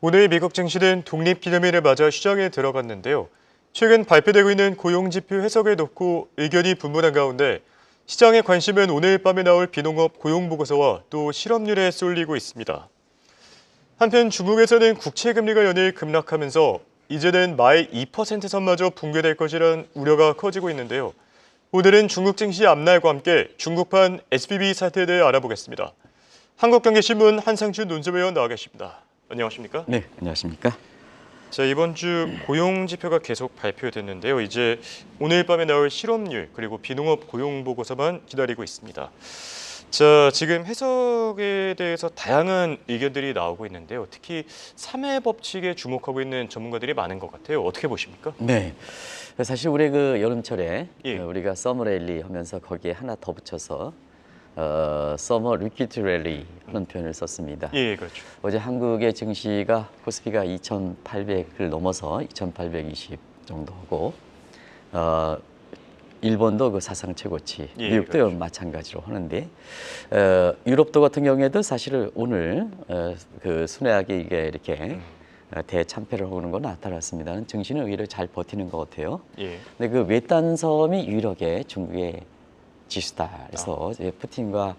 오늘 미국 증시는 독립기념일을 맞아 시장에 들어갔는데요. 최근 발표되고 있는 고용지표 해석을 놓고 의견이 분분한 가운데 시장의 관심은 오늘 밤에 나올 비농업 고용보고서와 또 실업률에 쏠리고 있습니다. 한편 중국에서는 국채금리가 연일 급락하면서 이제는 마의 2% 선마저 붕괴될 것이라는 우려가 커지고 있는데요. 오늘은 중국 증시 앞날과 함께 중국판 SBB 사태에 대해 알아보겠습니다. 한국경제신문 한상준 논설위원 나와 계십니다. 안녕하십니까? 네, 안녕하십니까? 자, 이번 주 고용 지표가 계속 발표됐는데요. 이제 오늘 밤에 나올 실업률 그리고 비농업 고용 보고서만 기다리고 있습니다. 자, 지금 해석에 대해서 다양한 의견들이 나오고 있는데요. 특히 3회 법칙에 주목하고 있는 전문가들이 많은 것 같아요. 어떻게 보십니까? 네, 사실 올해 그 여름철에 예. 우리가 서머 랠리 하면서 거기에 하나 더 붙여서 서머 리퀴드 랠리 하는 표현을 썼습니다. 예, 그렇죠. 어제 한국의 증시가 코스피가 2,800을 넘어서 2,820 정도고 일본도 그 사상 최고치, 예, 미국도 그렇죠. 마찬가지로 하는데 유럽도 같은 경우에도 사실은 오늘 그 순회하게 이게 이렇게 대참패를 하는 건 나타났습니다. 증시는 오히려 잘 버티는 것 같아요. 예. 근데 그 외딴 섬이 유일하게 중국의 지수다. 그래서 이제 푸틴과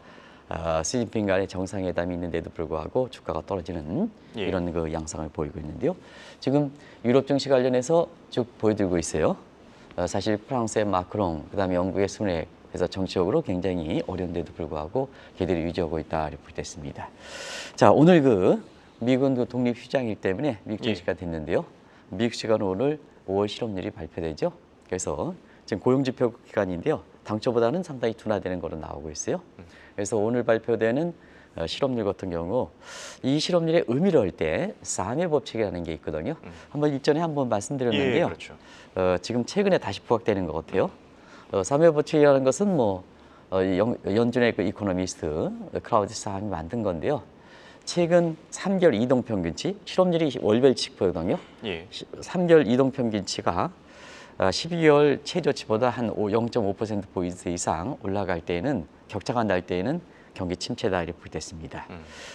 시진핑 간의 정상회담이 있는데도 불구하고 주가가 떨어지는 예. 이런 그 양상을 보이고 있는데요. 지금 유럽 증시 관련해서 쭉 보여드리고 있어요. 사실 프랑스의 마크롱, 그다음에 영국의 순핵, 그래서 정치적으로 굉장히 어려운데도 불구하고 걔들이 유지하고 있다 이렇게 됐습니다. 자, 오늘 그 미국은 그 독립휴장일 때문에 미국 증시가 됐는데요. 미국 시간은 오늘 5월 실업률이 발표되죠. 그래서 지금 고용지표 기간인데요. 당초보다는 상당히 둔화되는 걸로 나오고 있어요. 그래서 오늘 발표되는 실업률 같은 경우 이 실업률의 의미를 할 때 3회 법칙이라는 게 있거든요. 한번 일전에 한번 말씀드렸는데요. 예, 그렇죠. 지금 최근에 다시 부각되는 것 같아요. 3회 법칙이라는 것은 뭐 연준의 그 이코노미스트 클라우디 사함이 만든 건데요. 최근 3개월 이동평균치, 실업률이 월별치거든요. 예. 3개월 이동평균치가 12개월 최저치보다 한 0.5%포인트 이상 올라갈 때에는 격차가 날 때에는 경기 침체다 이렇게 됐습니다.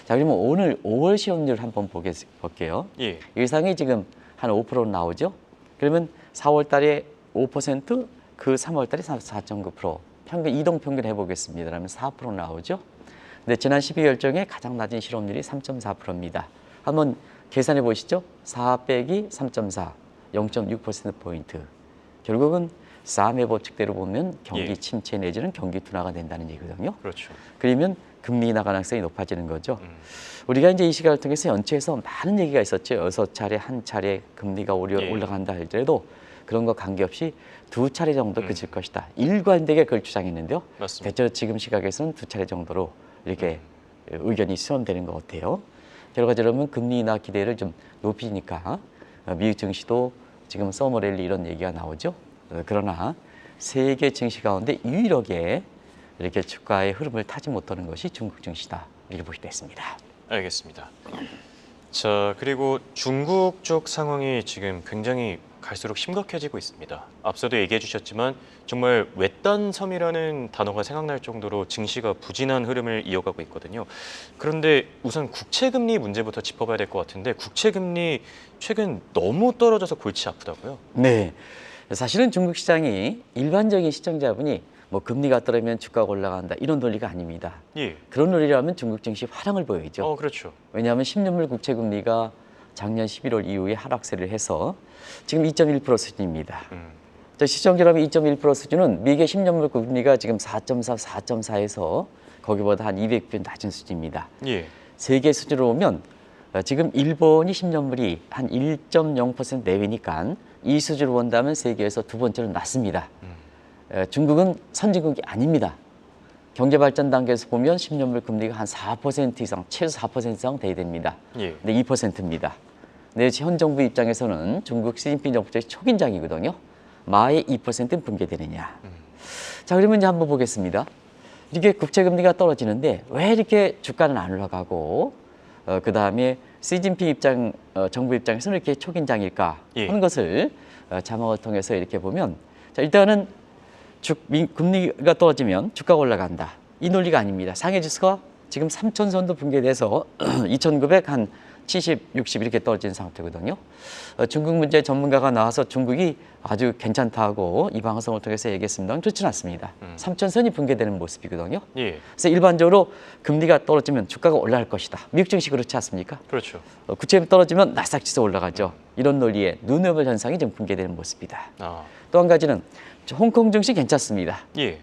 자, 그러면 오늘 5월 실업률 한번 볼게요. 예. 일상이 지금 한 5% 나오죠. 그러면 4월 달에 5%, 그 3월 달에 4.9%, 평균 이동평균 해보겠습니다. 그러면 4% 나오죠. 근데 지난 12개월 중에 가장 낮은 실업률이 3.4%입니다. 한번 계산해 보시죠. 4 빼기 3.4, 0.6%포인트. 결국은 3회 법칙대로 보면 경기 예. 침체 내지는 경기 둔화가 된다는 얘기거든요. 그렇죠. 그러면 금리 인하 가능성이 높아지는 거죠. 우리가 이제 이 시간을 통해서 연초에서 많은 얘기가 있었죠. 6차례, 한 차례 금리가 예. 올라간다 할지라도 그런 거 관계없이 2차례 정도 그칠 것이다. 일관되게 그걸 주장했는데요. 맞습니다. 대체로 지금 시각에서는 2차례 정도로 이렇게 의견이 수렴되는 것 같아요. 결과적으로 보면 금리 인하 기대를 좀 높이니까 미국 증시도 지금 서머 랠리 이런 얘기가 나오죠. 그러나 세계 증시 가운데 유일하게 이렇게 주가의 흐름을 타지 못하는 것이 중국 증시다. 이렇게 보시게 됐습니다. 알겠습니다. 자, 그리고 중국 쪽 상황이 지금 굉장히 갈수록 심각해지고 있습니다. 앞서도 얘기해 주셨지만 정말 외딴 섬이라는 단어가 생각날 정도로 증시가 부진한 흐름을 이어가고 있거든요. 그런데 우선 국채금리 문제부터 짚어봐야 될 것 같은데 국채금리 최근 너무 떨어져서 골치 아프다고요? 네, 사실은 중국 시장이 일반적인 시청자분이 뭐 금리가 떨어지면 주가가 올라간다 이런 논리가 아닙니다. 예. 그런 논리라면 중국 증시 화랑을 보여야죠. 그렇죠. 왜냐하면 10년물 국채금리가 작년 11월 이후에 하락세를 해서 지금 2.1% 수준입니다. 시청자라면 2.1% 수준은 미국의 10년물 금리가 지금 4.4, 4.4에서 거기보다 한 200배 낮은 수준입니다. 예. 세계 수준으로 보면 지금 일본이 10년물이 한 1.0% 내외니까 이 수준으로 본다면 세계에서 두 번째로 낮습니다. 중국은 선진국이 아닙니다. 경제 발전 단계에서 보면 10년물 금리가 한 4% 이상, 최소 4% 이상 돼야 됩니다. 예. 근데 2%입니다. 근데 현 정부 입장에서는 중국 시진핑 정부의 초긴장이거든요. 마의 2%는 붕괴되느냐. 자, 그러면 이제 한번 보겠습니다. 이렇게 국채금리가 떨어지는데 왜 이렇게 주가는 안 올라가고 그 다음에 시진핑 정부 입장에서는 이렇게 초긴장일까 하는 것을 자막을 통해서 이렇게 보면 자, 일단은 금리가 떨어지면 주가가 올라간다. 이 논리가 아닙니다. 상해지수가 지금 3,000선도 붕괴돼서 2,900 한 70, 60 이렇게 떨어진 상태거든요. 중국 문제 전문가가 나와서 중국이 아주 괜찮다고 이 방송을 통해서 얘기했습니다만 그렇지는 않습니다. 3천선이 붕괴되는 모습이거든요. 예. 그래서 일반적으로 금리가 떨어지면 주가가 올라갈 것이다. 미국 증시 그렇지 않습니까? 그렇죠. 국채금리 떨어지면 나스닥 지수 올라가죠. 이런 논리에 눈여볼 현상이 좀 붕괴되는 모습이다. 아, 또 한 가지는 홍콩 증시 괜찮습니다. 예.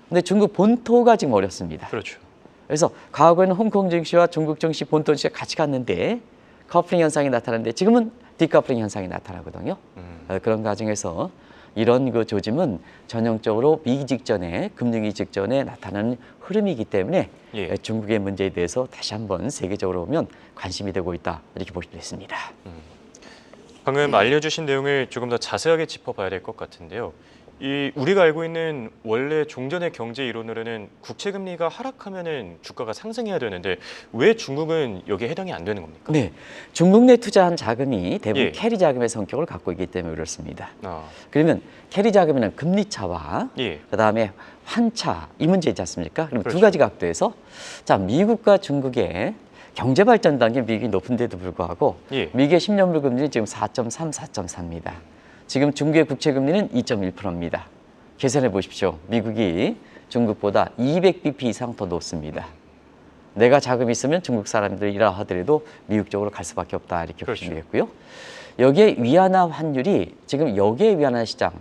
근데 중국 본토가 지금 어렵습니다. 그렇죠. 그래서 과거에는 홍콩 증시와 중국 증시 본토 증시가 같이 갔는데 커플링 현상이 나타나는데 지금은 디커플링 현상이 나타나거든요. 그런 과정에서 이런 그 조짐은 전형적으로 위기 직전에 금융위기 직전에 나타나는 흐름이기 때문에 예. 중국의 문제에 대해서 다시 한번 세계적으로 보면 관심이 되고 있다 이렇게 볼 수 있습니다. 방금 알려주신 내용을 조금 더 자세하게 짚어봐야 될 것 같은데요. 이 우리가 알고 있는 원래 종전의 경제 이론으로는 국채 금리가 하락하면은 주가가 상승해야 되는데 왜 중국은 여기에 해당이 안 되는 겁니까? 네, 중국 내 투자한 자금이 대부분 예. 캐리 자금의 성격을 갖고 있기 때문에 그렇습니다. 아, 그러면 캐리 자금에는 금리 차와 예. 그다음에 환차 이 문제 있지 않습니까? 그럼 그렇죠. 두 가지 각도에서 자 미국과 중국의 경제 발전 단계 미국이 높은데도 불구하고 예. 미국의 10년물 금리는 지금 4.3, 4.4입니다. 지금 중국의 국채 금리는 2.1%입니다. 계산해 보십시오. 미국이 중국보다 200bp 이상 더 높습니다. 내가 자금이 있으면 중국 사람들이라 하더라도 미국 쪽으로 갈 수밖에 없다 이렇게 그렇죠. 보시면 되겠고요. 여기에 위안화 환율이 지금 여기에 위안화 시장,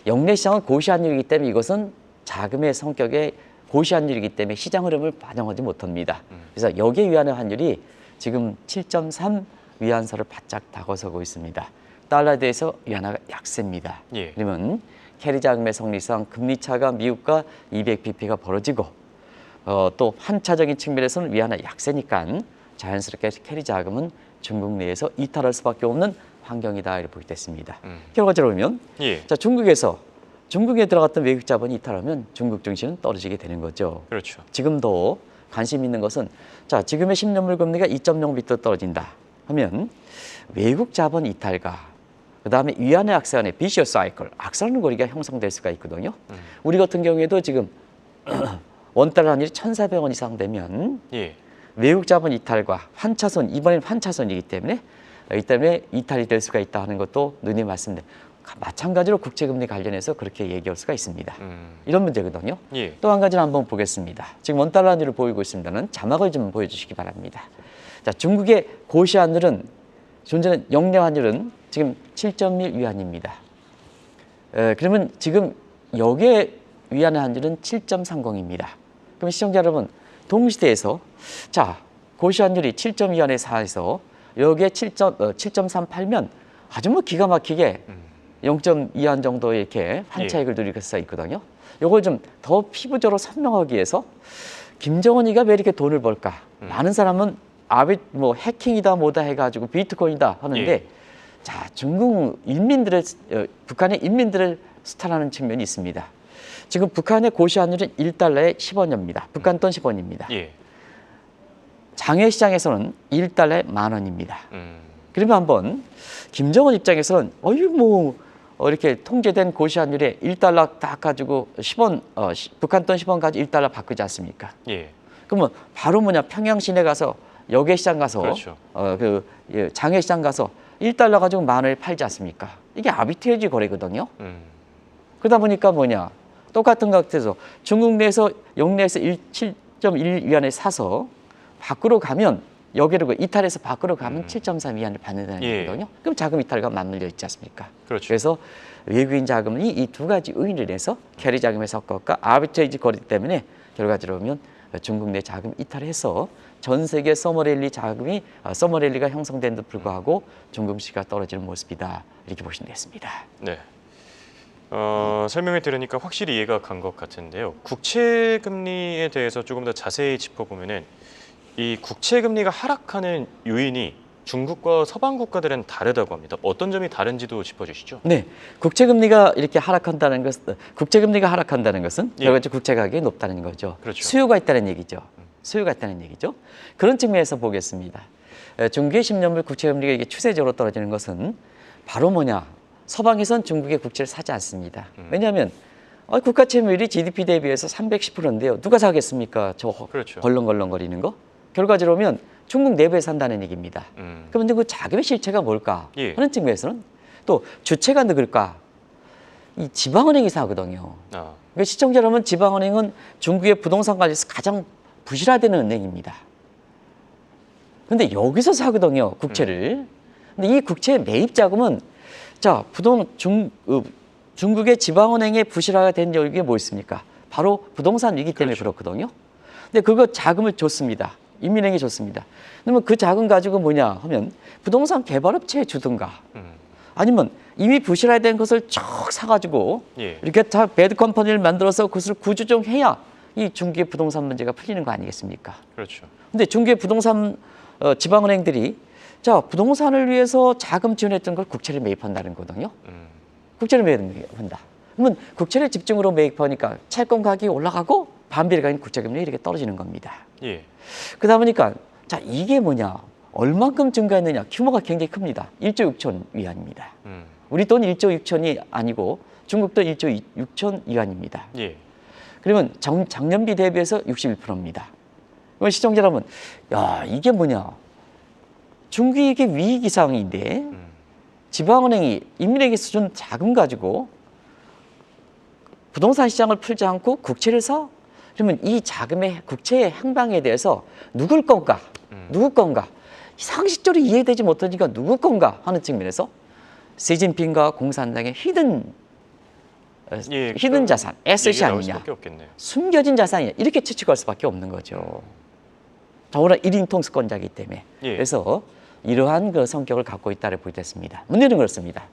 영내 시장은 고시환율이기 때문에 이것은 자금의 성격의 고시환율이기 때문에 시장 흐름을 반영하지 못합니다. 그래서 여기에 위안화 환율이 지금 7.3 위안서를 바짝 다가서고 있습니다. 달러에 대해서 위안화가 약세입니다. 예. 그러면 캐리 자금의 성리상 금리 차가 미국과 200bp가 벌어지고 또 환차적인 측면에서는 위안화 약세니까 자연스럽게 캐리 자금은 중국 내에서 이탈할 수밖에 없는 환경이다 이렇게 보게 됐습니다. 결과적으로 보면 예. 자 중국에 들어갔던 외국 자본이 이탈하면 중국 증시는 떨어지게 되는 거죠. 그렇죠. 지금도 관심 있는 것은 자 지금의 10년물 금리가 2.0bp 떨어진다 하면 외국 자본 이탈과 그다음에 위안화 약세안의 비시어스 사이클, 악순환 고리가 형성될 수가 있거든요. 우리 같은 경우에도 지금 원달러 환율이 1,400원 이상 되면 예. 외국 자본 이탈과 환차손, 이번에는 환차손이기 때문에 이탈이 될 수가 있다 하는 것도 누님 말씀대로 마찬가지로 국채금리 관련해서 그렇게 얘기할 수가 있습니다. 이런 문제거든요. 예. 또 한 가지를 한번 보겠습니다. 지금 원달러 환율을 보이고 있습니다는 자막을 좀 보여주시기 바랍니다. 자, 중국의 고시환율은 존재하는 영내 환율은 지금 7.1 위안입니다. 그러면 지금 여기에 위안의 환율은 7.30입니다. 그럼 시청자 여러분 동시대에서 자 고시환율이 7.2안에 4에서 여기에 7.38면 아주 뭐 기가 막히게 0.2안 정도 이렇게 환차익을 누릴 수가 있거든요. 이걸 좀 더 피부적으로 설명하기 위해서 김정은이가 왜 이렇게 돈을 벌까? 많은 사람은 뭐 해킹이다 뭐다 해가지고 비트코인이다 하는데 예. 자 중국 인민들의 북한의 인민들을 수탈하는 측면이 있습니다. 지금 북한의 고시환율은 1달러에 10원입니다. 북한 돈 10원입니다. 예. 장외 시장에서는 1달러에 10,000원입니다. 그러면 한번 김정은 입장에서는 이렇게 통제된 고시환율에 1달러 딱 가지고 10원 북한 돈 10원 가지고 1달러 바꾸지 않습니까? 예. 그러면 바로 평양 시내 가서 여객 시장 가서 그렇죠. 장외 시장 가서 1달러 가지고 10,000원에 팔지 않습니까? 이게 아비트레이지 거래거든요. 그러다 보니까 똑같은 각도에서 중국 내에서 영내에서 7.1 위안에 사서 밖으로 가면 여기로 이탈해서 밖으로 가면 7.3 위안을 받는다는 예. 거거든요. 그럼 자금 이탈과 맞물려 있지 않습니까? 그렇죠. 그래서 외국인 자금이 이 두 가지 요인을 해서 캐리 자금의 섞어가 아비트레이지 거래 때문에 결과적으로 보면 중국 내 자금 이탈해서 전 세계 서머랠리가 형성된 데 불구하고 중국 시가 떨어지는 모습이다 이렇게 보시면 되겠습니다. 네. 설명을 들으니까 확실히 이해가 간 것 같은데요. 국채 금리에 대해서 조금 더 자세히 짚어보면은 이 국채 금리가 하락하는 요인이 중국과 서방 국가들은 다르다고 합니다. 어떤 점이 다른지도 짚어주시죠. 네, 국채금리가 하락한다는 것은 예. 결과적으로 국채 가격이 높다는 거죠. 그렇죠. 수요가 있다는 얘기죠. 그런 측면에서 보겠습니다. 중국의 10년물 국채금리가 이게 추세적으로 떨어지는 것은 바로 서방에선 중국의 국채를 사지 않습니다. 왜냐하면 국가 채무율이 GDP 대비해서 310%인데요. 누가 사겠습니까? 저 그렇죠. 걸렁걸렁거리는 거. 결과적으로 보면 중국 내부에서 한다는 얘기입니다. 그런데 그 자금의 실체가 뭘까 예. 하는 측면에서는 또 주체가 누굴까? 이 지방은행이 사거든요. 아, 그러니까 시청자 여러분, 지방은행은 중국의 부동산 관리에서 가장 부실화되는 은행입니다. 근데 여기서 사거든요, 국채를. 근데 이 국채 매입 자금은 자, 중국의 지방은행의 부실화가 된 이유가 뭐 있습니까? 바로 부동산 위기 때문에 그렇죠. 그렇거든요. 근데 그거 자금을 줬습니다. 인민행이 줬습니다. 그러면 그 자금 가지고 뭐냐 하면 부동산 개발업체에 주든가 아니면 이미 부실화된 것을 쭉 사가지고 예. 이렇게 다 배드 컴퍼니를 만들어서 그것을 구조정해야 이 중국의 부동산 문제가 풀리는 거 아니겠습니까? 그렇죠. 근데 중국의 부동산 지방은행들이 자 부동산을 위해서 자금 지원했던 걸 국채를 매입한다는 거거든요. 국채를 매입한다. 그러면 국채를 집중으로 매입하니까 채권 가격이 올라가고 반비례가 아닌 국채금리 이렇게 떨어지는 겁니다. 예. 그러다 보니까 자 이게 뭐냐? 얼만큼 증가했느냐? 규모가 굉장히 큽니다. 1조 6천 위안입니다. 우리 돈 1조 6천이 아니고 중국도 1조 6천 위안입니다. 예. 그러면 작년비 대비해서 61%입니다. 그러면 시청자 여러분, 야 이게 뭐냐? 중국이 이게 위기 상황인데 지방은행이 인민에게서 준 자금 가지고 부동산 시장을 풀지 않고 국채를 사? 그러면 이 자금의 국채의 행방에 대해서 누굴 건가? 누구 건가? 상식적으로 이해되지 못하니까 누구 건가 하는 측면에서 시진핑과 공산당의 예, 히든 자산, 에셋이 얘기가 나올 아니냐, 수밖에 없겠네요. 숨겨진 자산이냐 이렇게 추측할 수밖에 없는 거죠. 더구나 1인 통수권자이기 때문에. 예. 그래서 이러한 그 성격을 갖고 있다를 보겠습니다. 문제는 그렇습니다.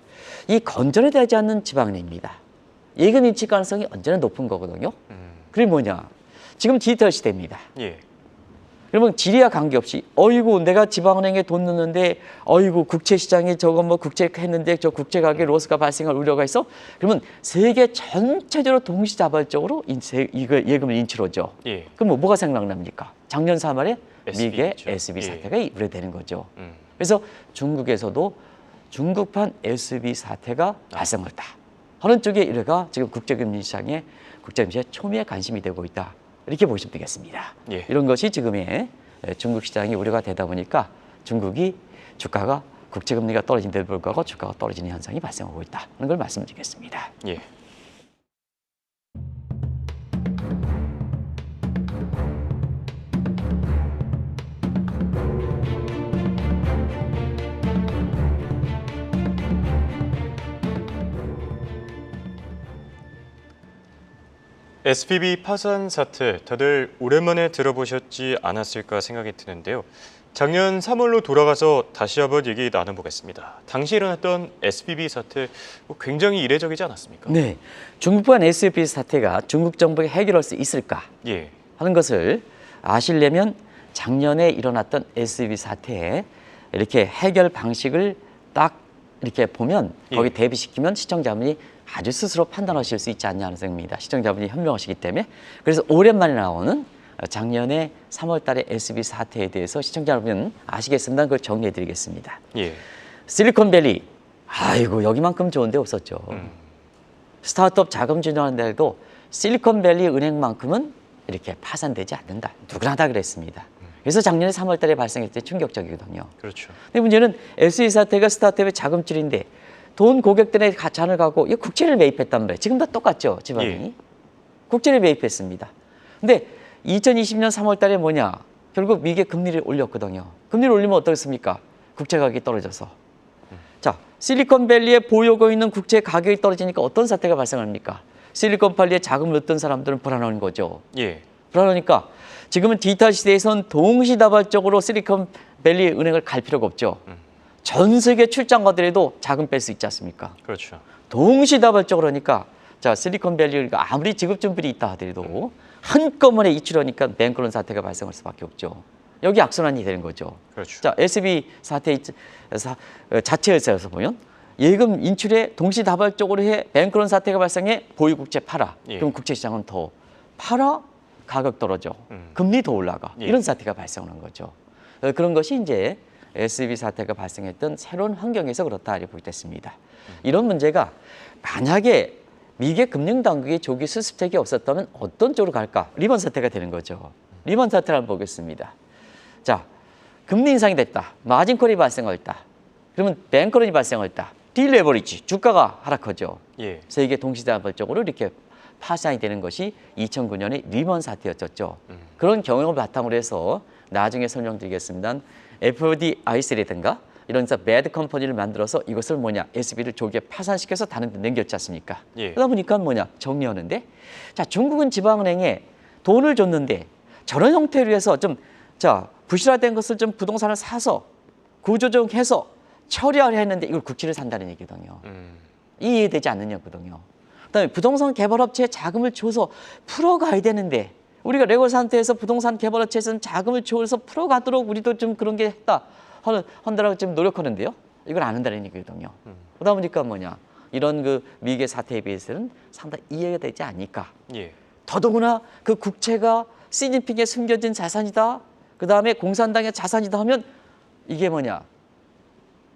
이 건전되지 않는 지방은행입니다. 예금 인치 가능성이 언제나 높은 거거든요. 그게 뭐냐? 지금 디지털 시대입니다. 예. 그러면 지리와 관계없이 어이구 내가 지방은행에 돈 넣는데 어이구 국채 시장에 저거 뭐 국채 했는데 저 국채 가격에 로스가 발생할 우려가 있어? 그러면 세계 전체적으로 동시다발적으로 예금을 인출하죠. 예. 그럼 뭐가 생각납니까? 작년 3월에 SB 미국의 죠. SB 예. 사태가 우려되는 거죠. 음. 그래서 중국에서도 중국판 SB 사태가 발생했다 하는 쪽에 이래가 지금 국제금리 시장에 초미의 관심이 되고 있다. 이렇게 보시면 되겠습니다. 예. 이런 것이 지금의 중국 시장이 우려가 되다 보니까 중국이 주가가 국제금리가 떨어진 데도 불구하고 주가가 떨어지는 현상이 발생하고 있다는 걸 말씀드리겠습니다. 예. SBB 파산 사태 다들 오랜만에 들어보셨지 않았을까 생각이 드는데요. 작년 3월로 돌아가서 다시 한번 얘기 나눠보겠습니다. 당시 일어났던 SBB 사태 굉장히 이례적이지 않았습니까? 네, 중국판 SBB 사태가 중국 정부가 해결할 수 있을까 예. 하는 것을 아시려면 작년에 일어났던 SBB 사태의 이렇게 해결 방식을 딱 이렇게 보면 거기 예. 대비시키면 시청자분이 아주 스스로 판단하실 수 있지 않냐는 생각입니다. 시청자분이 현명하시기 때문에. 그래서 오랜만에 나오는 작년에 3월 달에 SB 사태에 대해서 시청자 여러분 아시겠습니다. 그걸 정리해 드리겠습니다. 예. 실리콘밸리, 아이고 여기만큼 좋은 데 없었죠. 스타트업 자금 지원하는 데도 실리콘밸리 은행만큼은 이렇게 파산되지 않는다. 누구나 다 그랬습니다. 그래서 작년에 3월 달에 발생했을 때 충격적이거든요. 그렇죠. 근데 문제는 SB 사태가 스타트업의 자금줄인데 돈 고객들의 잔을 갖고 이 국채를 매입했단 말이에요. 지금 다 똑같죠, 지방이. 예. 국채를 매입했습니다. 근데 2020년 3월 달에 뭐냐? 결국 미국의 금리를 올렸거든요. 금리를 올리면 어떻습니까? 국채 가격이 떨어져서. 자, 실리콘밸리에 보유하고 있는 국채 가격이 떨어지니까 어떤 사태가 발생합니까? 실리콘밸리에 자금을 넣었던 사람들은 불안한 거죠. 예. 불안하니까 지금은 디지털 시대에선 동시다발적으로 실리콘밸리 은행을 갈 필요가 없죠. 전 세계 출장 가더라도 자금 뺄 수 있지 않습니까? 그렇죠. 동시다발적으로 하니까 자 실리콘밸리가 아무리 지급준비이 있다 하더라도 한꺼번에 이출하니까 뱅크런 사태가 발생할 수밖에 없죠. 여기 악순환이 되는 거죠. 그렇죠. 자 SB 사태 자체에서 보면 예금 인출에 동시다발적으로 해 뱅크런 사태가 발생해 보유국채 팔아. 예. 그럼 국채시장은 더 팔아 가격 떨어져. 금리 더 올라가. 예. 이런 사태가 발생하는 거죠. 그런 것이 이제 SB 사태가 발생했던 새로운 환경에서 그렇다 이렇게 보겠습니다. 이런 문제가 만약에 미국의 금융당국의 조기 수습책이 없었다면 어떤 쪽으로 갈까? 리먼 사태가 되는 거죠. 리먼 사태를 한번 보겠습니다. 자, 금리 인상이 됐다. 마진콜이 발생했다. 그러면 뱅크런이 발생했다. 딜레버리지, 주가가 하락하죠. 예. 세계 동시다발적으로 이렇게 파산이 되는 것이 2009년의 리먼 사태였었죠. 그런 경험을 바탕으로 해서 나중에 설명드리겠습니다. FDIC라든가 이런 배드 컴퍼니를 만들어서 이것을 SB를 조기에 파산시켜서 다른 데 넘겼지 않습니까? 예. 그러다 보니까 정리하는데, 자, 중국은 지방은행에 돈을 줬는데 저런 형태로 해서 부실화된 것을 좀 부동산을 사서 구조조정해서 처리하려 했는데 이걸 국채를 산다는 얘기거든요. 이해되지 않느냐거든요. 그다음에 부동산 개발업체에 자금을 줘서 풀어가야 되는데 우리가 레고 상태에서 부동산 개발업체에서는 자금을 줘서 풀어가도록 우리도 좀 그런 게 했다. 한다라고 좀 노력하는데요. 이걸 안 한다는 얘기거든요. 그러다 보니까 이런 미국의 사태에 비해서는 상당히 이해가 되지 않을까. 예. 더더구나 그 국채가 시진핑의 숨겨진 자산이다. 그 다음에 공산당의 자산이다 하면 이게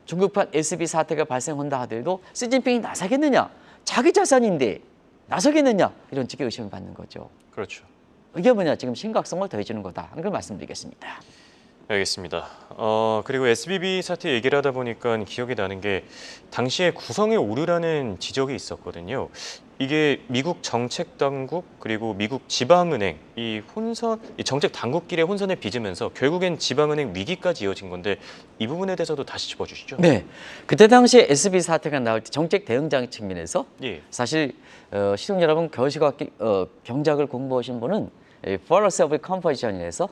중국판 SB 사태가 발생한다 하더라도 시진핑이 나서겠느냐? 자기 자산인데 나서겠느냐? 이런 식의 의심을 받는 거죠. 그렇죠. 이게 지금 심각성을 더해주는 거다 하는 걸 말씀드리겠습니다. 알겠습니다. 그리고 SBB 사태 얘기를 하다 보니까 기억이 나는 게 당시에 구성의 오류라는 지적이 있었거든요. 이게 미국 정책 당국 그리고 미국 지방은행 이 정책 당국끼리의 혼선에 빚으면서 결국엔 지방은행 위기까지 이어진 건데 이 부분에 대해서도 다시 짚어주시죠. 네, 그때 당시에 SB 사태가 나올 때 정책 대응장 측면에서 예. 사실 시청자 여러분 경제학을 공부하신 분은 Fallacy of Composition에서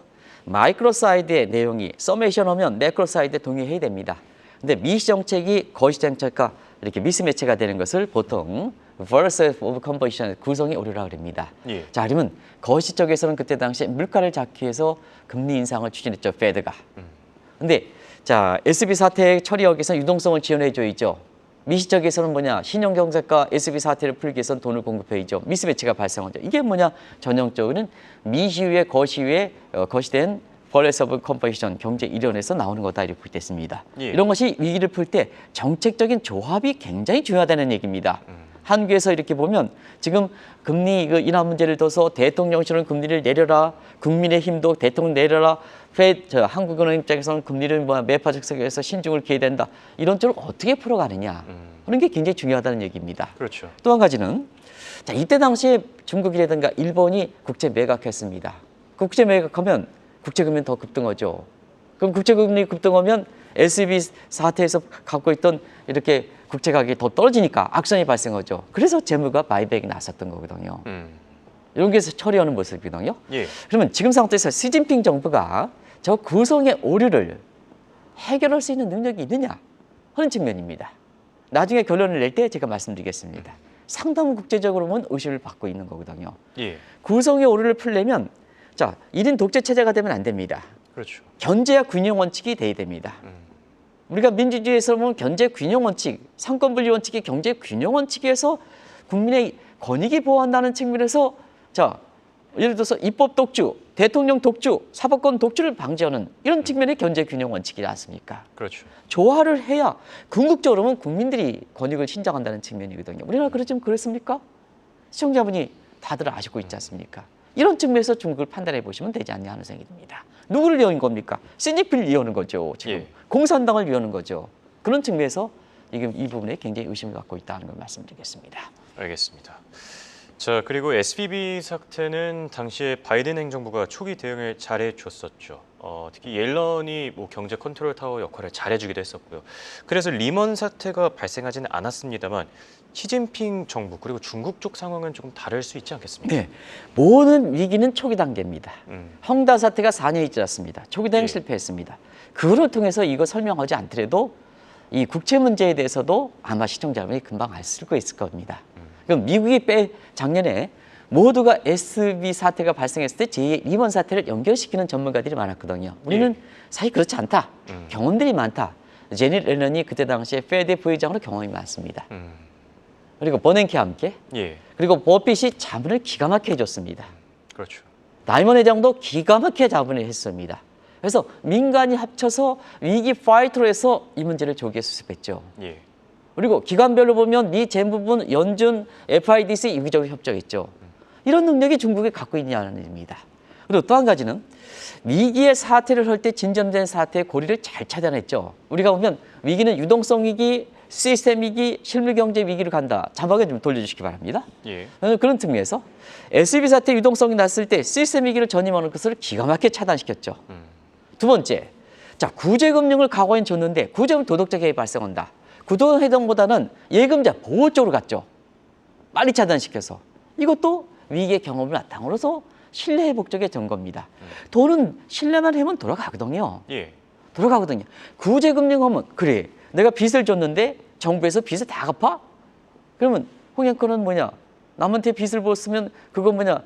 마이크로 사이드의 내용이 서메이션 하면 매크로 사이드에 동의해야 됩니다. 근데 미시 정책이 거시 정책과 이렇게 미스매치가 되는 것을 보통 Fallacy of Composition 구성의 오류라고 합니다. 예. 자, 그러면 거시 쪽에서는 그때 당시에 물가를 잡기 위해서 금리 인상을 추진했죠, 페드가. 근데 SB 사태 처리하기 위해서 유동성을 지원해줘야죠. 미시 쪽에서는 신용경제과 SB 사태를 풀기 위해서는 돈을 공급해야죠. 미스매치가 발생하죠. 이게 전형적으로는 미시유의 거시유에 거시된 Fallacy of Composition 경제 이론에서 나오는 거다 이렇게 됐습니다. 예. 이런 것이 위기를 풀 때 정책적인 조합이 굉장히 중요하다는 얘기입니다. 한국에서 이렇게 보면 지금 금리 인하 문제를 둬서 대통령실은 금리를 내려라, 국민의힘도 대통령 내려라, 한국은행 입장에서는 금리를 매파 적석에서 신중을 기해야 된다. 이런 쪽을 어떻게 풀어가느냐 그런 게 굉장히 중요하다는 얘기입니다. 그렇죠. 또 한 가지는 이때 당시에 중국이라든가 일본이 국채 매각했습니다. 국채 매각하면 국채금리 더 급등하죠. 그럼 국채금리 급등하면 SB 사태에서 갖고 있던 이렇게 국채 가격이 더 떨어지니까 악순환이 발생하죠. 그래서 재무가 바이백이 나섰던 거거든요. 이런 게 처리하는 모습이거든요. 예. 그러면 지금 상태에서 시진핑 정부가 저 구성의 오류를 해결할 수 있는 능력이 있느냐 하는 측면입니다. 나중에 결론을 낼 때 제가 말씀드리겠습니다. 상당히 국제적으로 보면 의심을 받고 있는 거거든요. 예. 구성의 오류를 풀려면 1인 독재 체제가 되면 안 됩니다. 그렇죠. 견제와 균형 원칙이 돼야 됩니다. 우리가 민주주의에서 보면 견제 균형 원칙, 상권 분리 원칙이 경제 균형 원칙에서 국민의 권익이 보호한다는 측면에서 예를 들어서 입법 독주, 대통령 독주, 사법권 독주를 방지하는 이런 측면의 견제 균형 원칙이지 않습니까? 그렇죠. 조화를 해야 궁극적으로 보면 국민들이 권익을 신장한다는 측면이거든요. 우리나라 그렇습니까? 시청자분이 다들 아시고 있지 않습니까? 이런 측면에서 중국을 판단해 보시면 되지 않냐 하는 생각이 듭니다. 누구를 위한 겁니까? 시진핑을 위하는 거죠. 지금 예. 공산당을 위하는 거죠. 그런 측면에서 이 부분에 굉장히 의심을 갖고 있다는 걸 말씀드리겠습니다. 알겠습니다. 자, 그리고 SBB 사태는 당시에 바이든 행정부가 초기 대응을 잘해줬었죠. 특히 옐런이 경제 컨트롤 타워 역할을 잘해주기도 했었고요. 그래서 리먼 사태가 발생하지는 않았습니다만 시진핑 정부 그리고 중국 쪽 상황은 조금 다를 수 있지 않겠습니까? 네, 모든 위기는 초기 단계입니다. 음. 헝다 사태가 4년이 지났습니다. 초기 대응 예. 실패했습니다. 그걸 통해서 이거 설명하지 않더라도 이 국채 문제에 대해서도 아마 시청자 여러분이 금방 알 수 있을 겁니다. 그럼 미국이 작년에 모두가 SB 사태가 발생했을 때 제2 리먼 사태를 연결시키는 전문가들이 많았거든요. 우리는 사실 그렇지 않다. 경험들이 많다. 제닛 렐런이 그때 당시에 페드 부의장으로 경험이 많습니다. 그리고 버냉키와 함께 예, 그리고 버핏이 자문을 기가 막히게 해줬습니다. 그렇죠. 다이먼 회장도 기가 막히게 자문을 했습니다. 그래서 민간이 합쳐서 위기 파이터로 해서 이 문제를 조기에 수습했죠. 예, 그리고 기관별로 보면 미 재무부는 연준, FIDC 유기적으로 협조했죠. 이런 능력이 중국이 갖고 있냐는 얘기입니다. 그리고 또 한 가지는 위기의 사태를 할 때 진전된 사태의 고리를 잘 찾아냈죠. 우리가 보면 위기는 유동성 위기, 시스템 위기, 실물 경제 위기로 간다. 자막을 좀 돌려주시기 바랍니다. 예. 그런 측면에서 SB 사태 유동성이 났을 때 시스템 위기를 전임하는 것을 기가 막히게 차단시켰죠. 두 번째, 자 구제금융을 과거엔 줬는데 구제금 도덕적 해이 발생한다. 구도해동보다는 예금자 보호 쪽으로 갔죠. 빨리 차단시켜서 이것도 위기의 경험을 바탕으로서 신뢰 회복적에 된 겁니다. 돈은 신뢰만 하면 돌아가거든요. 예. 돌아가거든요. 구제금융하면 그래 내가 빚을 줬는데 정부에서 빚을 다 갚아? 그러면 홍영권은 뭐냐? 남한테 빚을 벌었으면 그건 뭐냐?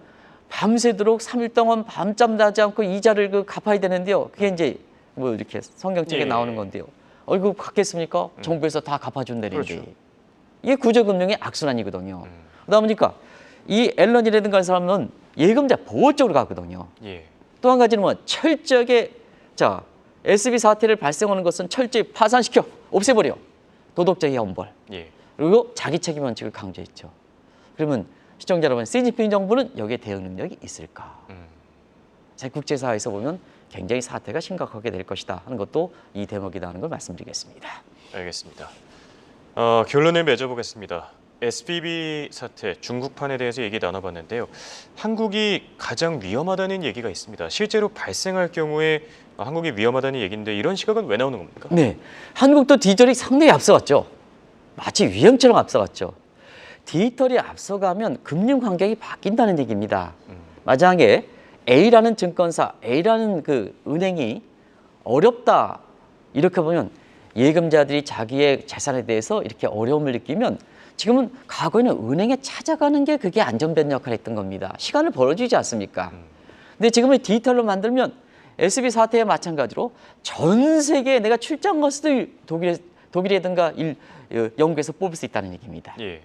밤새도록 3일 동안 밤잠 자지 않고 이자를 갚아야 되는데요. 그게 이제 뭐 이렇게 성경책에 예. 나오는 건데요. 이거 갚겠습니까? 정부에서 다 갚아준다는데. 그렇죠. 이게 구제금융의 악순환이거든요. 그러다 보니까 이 앨런이라든가 하는 사람은 예금자 보호 쪽으로 가거든요. 예. 또 한 가지는 뭐 철저하게 자 SB 사태를 발생하는 것은 철저히 파산시켜 없애버려. 도덕적 해엄벌. 예. 그리고 자기 책임 원칙을 강조했죠. 그러면 시청자 여러분, 시진핑 정부는 여기에 대응 능력이 있을까? 제 국제사회에서 보면 굉장히 사태가 심각하게 될 것이다 하는 것도 이 대목이다 하는 걸 말씀드리겠습니다. 알겠습니다. 결론을 맺어보겠습니다. SBB 사태, 중국판에 대해서 얘기 나눠봤는데요. 한국이 가장 위험하다는 얘기가 있습니다. 실제로 발생할 경우에 한국이 위험하다는 얘기인데 이런 시각은 왜 나오는 겁니까? 네, 한국도 디지털이 상당히 앞서갔죠. 마치 유행처럼 앞서갔죠. 디지털이 앞서가면 금융 환경이 바뀐다는 얘기입니다. 만약에 A라는 증권사, A라는 그 은행이 어렵다 이렇게 보면 예금자들이 자기의 재산에 대해서 이렇게 어려움을 느끼면 지금은 과거에는 은행에 찾아가는 게 그게 안전벨 역할을 했던 겁니다. 시간을 벌어주지 않습니까? 근데 지금은 디지털로 만들면 SB 사태와 마찬가지로 전 세계에 내가 출장 갔을 때 독일이라든가 영국에서 뽑을 수 있다는 얘기입니다. 예.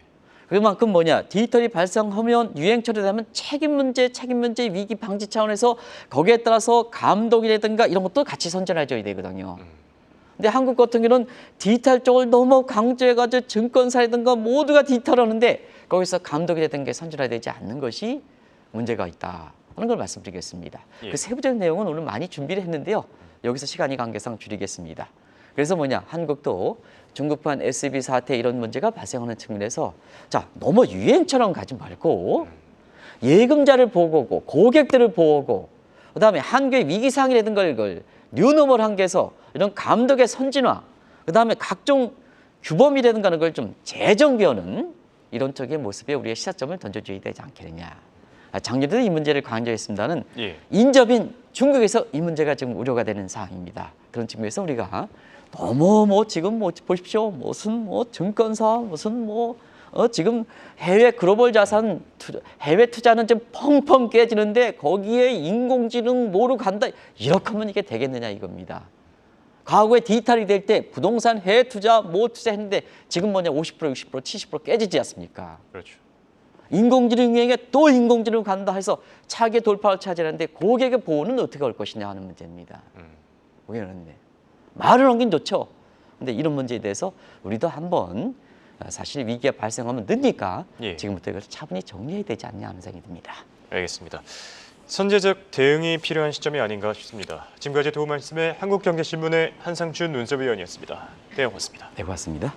그만큼 뭐냐 디지털이 발생하면 유행처리 되면 책임 문제, 위기 방지 차원에서 거기에 따라서 감독이라든가 이런 것도 같이 선전해줘야 되거든요. 근데 한국 같은 경우는 디지털 쪽을 너무 강조해가지고 증권사라든가 모두가 디지털 하는데 거기서 감독이라든가 선전해야 되지 않는 것이 문제가 있다 하는 걸 말씀드리겠습니다. 예. 그 세부적인 내용은 오늘 많이 준비를 했는데요. 여기서 시간이 관계상 줄이겠습니다. 그래서 뭐냐 한국도 중국판 SB 사태 이런 문제가 발생하는 측면에서 자 너무 유행처럼 가지 말고 예금자를 보고고 고객들을 보고 그다음에 한국의 위기상이라든가 이걸 뉴노멀 한계에서 이런 감독의 선진화 그다음에 각종 규범이라든가 하는 걸 좀 재정비하는 이런 쪽의 모습에 우리의 시사점을 던져줘야 되지 않겠느냐. 작년에도 이 문제를 강조했습니다는 예. 인접인 중국에서 이 문제가 지금 우려가 되는 사항입니다. 그런 측면에서 우리가 너무 지금 보십시오. 무슨 증권사 무슨 지금 해외 글로벌 자산 해외 투자는 좀 펑펑 깨지는데 거기에 인공지능 뭐로 간다 이렇게 하면 이게 되겠느냐 이겁니다. 과거에 디지털이 될 때 부동산 해외 투자 투자했는데 지금 50% 60% 70% 깨지지 않습니까? 그렇죠. 인공지능에게 또 인공지능 간다 해서 차기 돌파를 차지하는데 고객의 보호는 어떻게 할 것이냐 하는 문제입니다. 왜 그러는데 말을 넘긴 좋죠. 근데 이런 문제에 대해서 우리도 한번 사실 위기가 발생하면 늦니까 예. 지금부터 이걸 차분히 정리해야 되지 않냐 하는 생각이 듭니다. 알겠습니다. 선제적 대응이 필요한 시점이 아닌가 싶습니다. 지금까지 도움 말씀에 한국경제신문의 한상준 논설위원이었습니다. 네, 고맙습니다. 네, 고맙습니다.